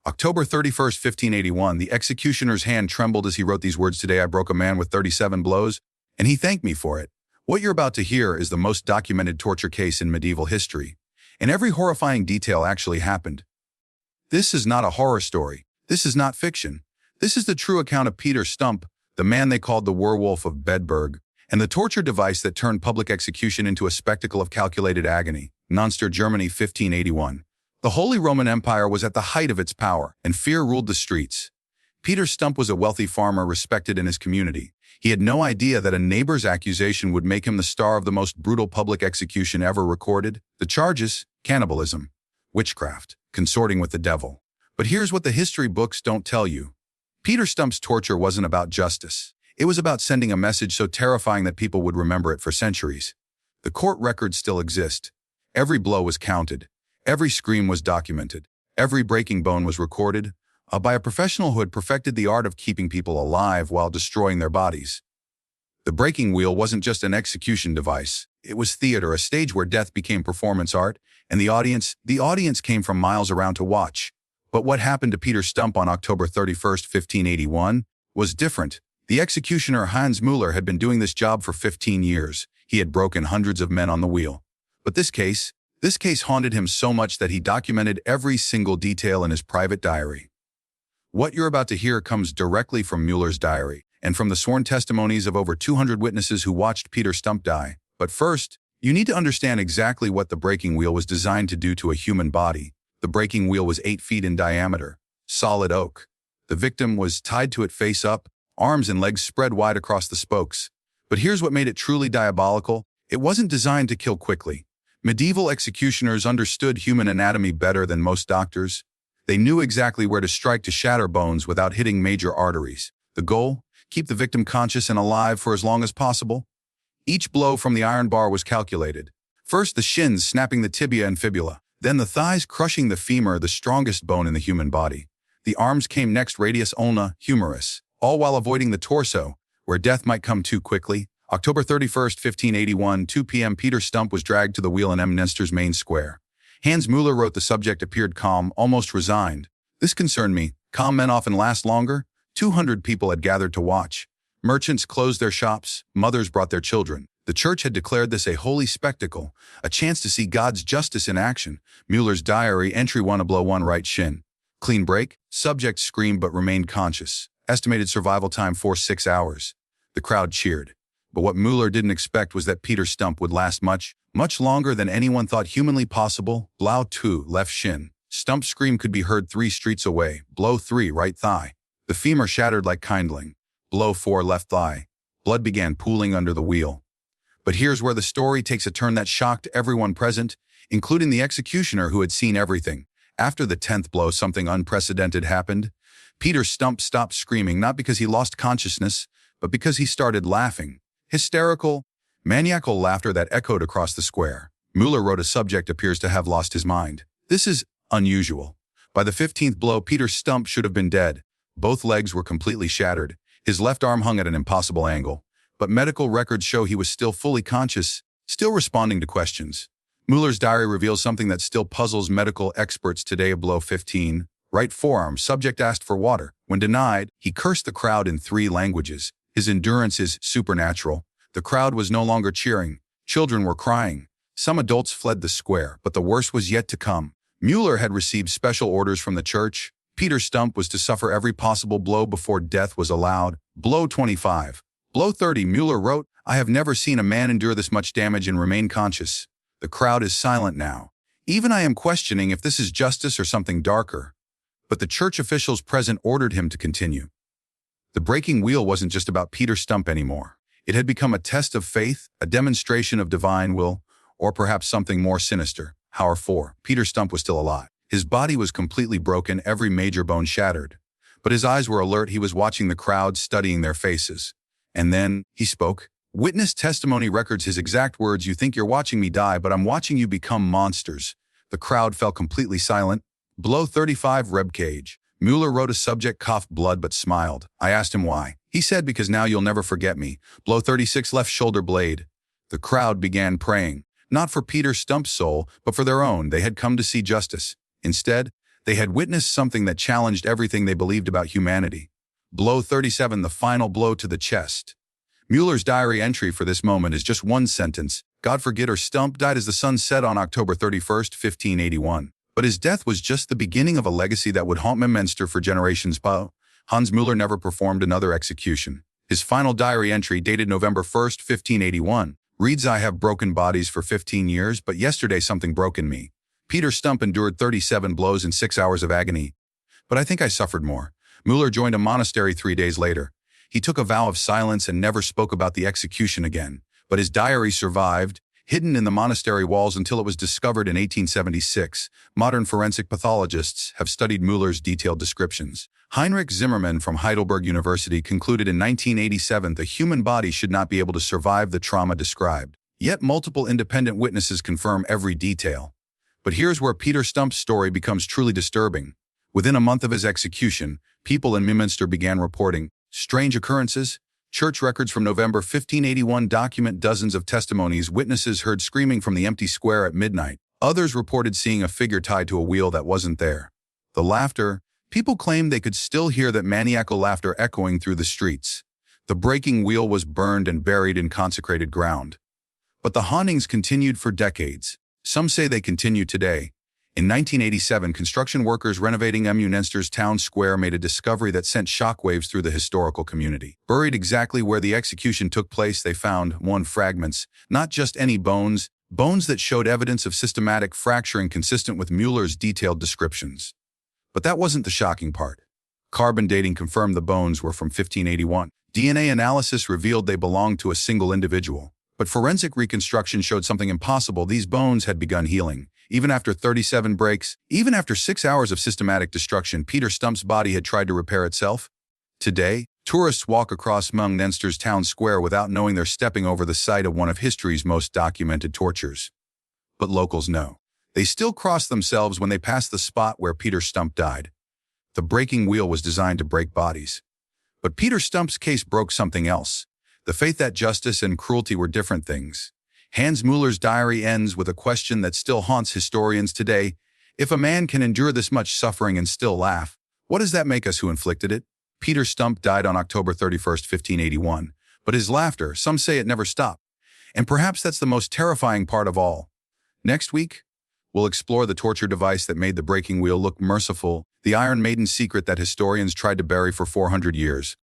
October 31st, 1581, the executioner's hand trembled as he wrote these words, "Today I broke a man with 37 blows, and he thanked me for it." What you're about to hear is the most documented torture case in medieval history, and every horrifying detail actually happened. This is not a horror story. This is not fiction. This is the true account of Peter Stumpp, the man they called the Werewolf of Bedburg, and the torture device that turned public execution into a spectacle of calculated agony. Münster, Germany, 1581. The Holy Roman Empire was at the height of its power, and fear ruled the streets. Peter Stumpp was a wealthy farmer respected in his community. He had no idea that a neighbor's accusation would make him the star of the most brutal public execution ever recorded. The charges: cannibalism, witchcraft, consorting with the devil. But here's what the history books don't tell you. Peter Stumpp's torture wasn't about justice. It was about sending a message so terrifying that people would remember it for centuries. The court records still exist. Every blow was counted. Every scream was documented. Every breaking bone was recorded by a professional who had perfected the art of keeping people alive while destroying their bodies. The breaking wheel wasn't just an execution device. It was theater, a stage where death became performance art, and the audience came from miles around to watch. But what happened to Peter Stumpp on October 31st, 1581, was different. The executioner Hans Müller had been doing this job for 15 years. He had broken hundreds of men on the wheel. But this case haunted him so much that he documented every single detail in his private diary. What you're about to hear comes directly from Müller's diary, and from the sworn testimonies of over 200 witnesses who watched Peter Stumpp die. But first, you need to understand exactly what the breaking wheel was designed to do to a human body. The breaking wheel was 8 feet in diameter, solid oak. The victim was tied to it face up, arms and legs spread wide across the spokes. But here's what made it truly diabolical. It wasn't designed to kill quickly. Medieval executioners understood human anatomy better than most doctors. They knew exactly where to strike to shatter bones without hitting major arteries. The goal? Keep the victim conscious and alive for as long as possible. Each blow from the iron bar was calculated. First the shins, snapping the tibia and fibula. Then the thighs, crushing the femur, the strongest bone in the human body. The arms came next, radius ulna, humerus, all while avoiding the torso, where death might come too quickly. October 31st, 1581, 2 p.m. Peter Stumpp was dragged to the wheel in Münster's main square. Hans Müller wrote the subject appeared calm, almost resigned. This concerned me. Calm men often last longer. 200 people had gathered to watch. Merchants closed their shops. Mothers brought their children. The church had declared this a holy spectacle, a chance to see God's justice in action. Müller's diary, entry 1, a blow 1, right shin. Clean break. Subject screamed but remained conscious. Estimated survival time 6 hours. The crowd cheered. But what Müller didn't expect was that Peter Stumpp would last much longer than anyone thought humanly possible. Blow 2, left shin. Stump's scream could be heard 3 streets away. Blow 3, right thigh. The femur shattered like kindling. Blow 4, left thigh. Blood began pooling under the wheel. But here's where the story takes a turn that shocked everyone present, including the executioner who had seen everything. After the 10th blow, something unprecedented happened. Peter Stumpp stopped screaming, not because he lost consciousness, but because he started laughing. Hysterical, maniacal laughter that echoed across the square. Müller wrote a subject appears to have lost his mind. This is unusual. By the 15th blow, Peter Stumpp should have been dead. Both legs were completely shattered. His left arm hung at an impossible angle. But medical records show he was still fully conscious, still responding to questions. Müller's diary reveals something that still puzzles medical experts today. Blow 15, right forearm, subject asked for water. When denied, he cursed the crowd in 3 languages. His endurance is supernatural. The crowd was no longer cheering. Children were crying. Some adults fled the square, but the worst was yet to come. Müller had received special orders from the church. Peter Stumpp was to suffer every possible blow before death was allowed. Blow 25. Blow 30, Müller wrote, "I have never seen a man endure this much damage and remain conscious." The crowd is silent now. Even I am questioning if this is justice or something darker. But the church officials present ordered him to continue. The breaking wheel wasn't just about Peter Stumpp anymore. It had become a test of faith, a demonstration of divine will, or perhaps something more sinister. Hour 4, Peter Stumpp was still alive. His body was completely broken, every major bone shattered. But his eyes were alert. He was watching the crowd, studying their faces. And then he spoke. Witness testimony records his exact words, "You think you're watching me die, but I'm watching you become monsters." The crowd fell completely silent. Blow 35, rib cage. Müller wrote a subject, coughed blood but smiled. I asked him why. He said, "Because now you'll never forget me." Blow 36, left shoulder blade. The crowd began praying, not for Peter Stumpp's soul, but for their own. They had come to see justice. Instead, They had witnessed something that challenged everything they believed about humanity. Blow 37, the final blow to the chest. Mueller's diary entry for this moment is just one sentence. God forget Stumpp died as the sun set on October 31st, 1581. But his death was just the beginning of a legacy that would haunt Munster for generations. Hans Mueller never performed another execution. His final diary entry, dated November 1st, 1581, reads, I have broken bodies for 15 years, but yesterday something broke in me. Peter Stumpp endured 37 blows and 6 hours of agony. But I think I suffered more. Mueller joined a monastery 3 days later. He took a vow of silence and never spoke about the execution again. But his diary survived, hidden in the monastery walls until it was discovered in 1876. Modern forensic pathologists have studied Mueller's detailed descriptions. Heinrich Zimmermann from Heidelberg University concluded in 1987 the human body should not be able to survive the trauma described. Yet multiple independent witnesses confirm every detail. But here's where Peter Stumpp's story becomes truly disturbing. Within a month of his execution, people in Munster began reporting strange occurrences. Church records from November 1581 document dozens of testimonies. Witnesses heard screaming from the empty square at midnight. Others reported seeing a figure tied to a wheel that wasn't there. The laughter. People claimed they could still hear that maniacal laughter echoing through the streets. The breaking wheel was burned and buried in consecrated ground. But the hauntings continued for decades. Some say they continue today. In 1987, construction workers renovating Munster's town square made a discovery that sent shockwaves through the historical community. Buried exactly where the execution took place, they found, fragments, not just any bones that showed evidence of systematic fracturing consistent with Mueller's detailed descriptions. But that wasn't the shocking part. Carbon dating confirmed the bones were from 1581. DNA analysis revealed they belonged to a single individual. But forensic reconstruction showed something impossible. These bones had begun healing. Even after 37 breaks, even after 6 hours of systematic destruction, Peter Stumpp's body had tried to repair itself. Today, tourists walk across Munster's town square without knowing they're stepping over the site of one of history's most documented tortures. But locals know. They still cross themselves when they pass the spot where Peter Stumpp died. The breaking wheel was designed to break bodies. But Peter Stumpp's case broke something else. The faith that justice and cruelty were different things. Hans Mueller's diary ends with a question that still haunts historians today. If a man can endure this much suffering and still laugh, what does that make us who inflicted it? Peter Stumpp died on October 31st, 1581. But his laughter, some say it never stopped. And perhaps that's the most terrifying part of all. Next week, we'll explore the torture device that made the breaking wheel look merciful, the Iron Maiden's secret that historians tried to bury for 400 years.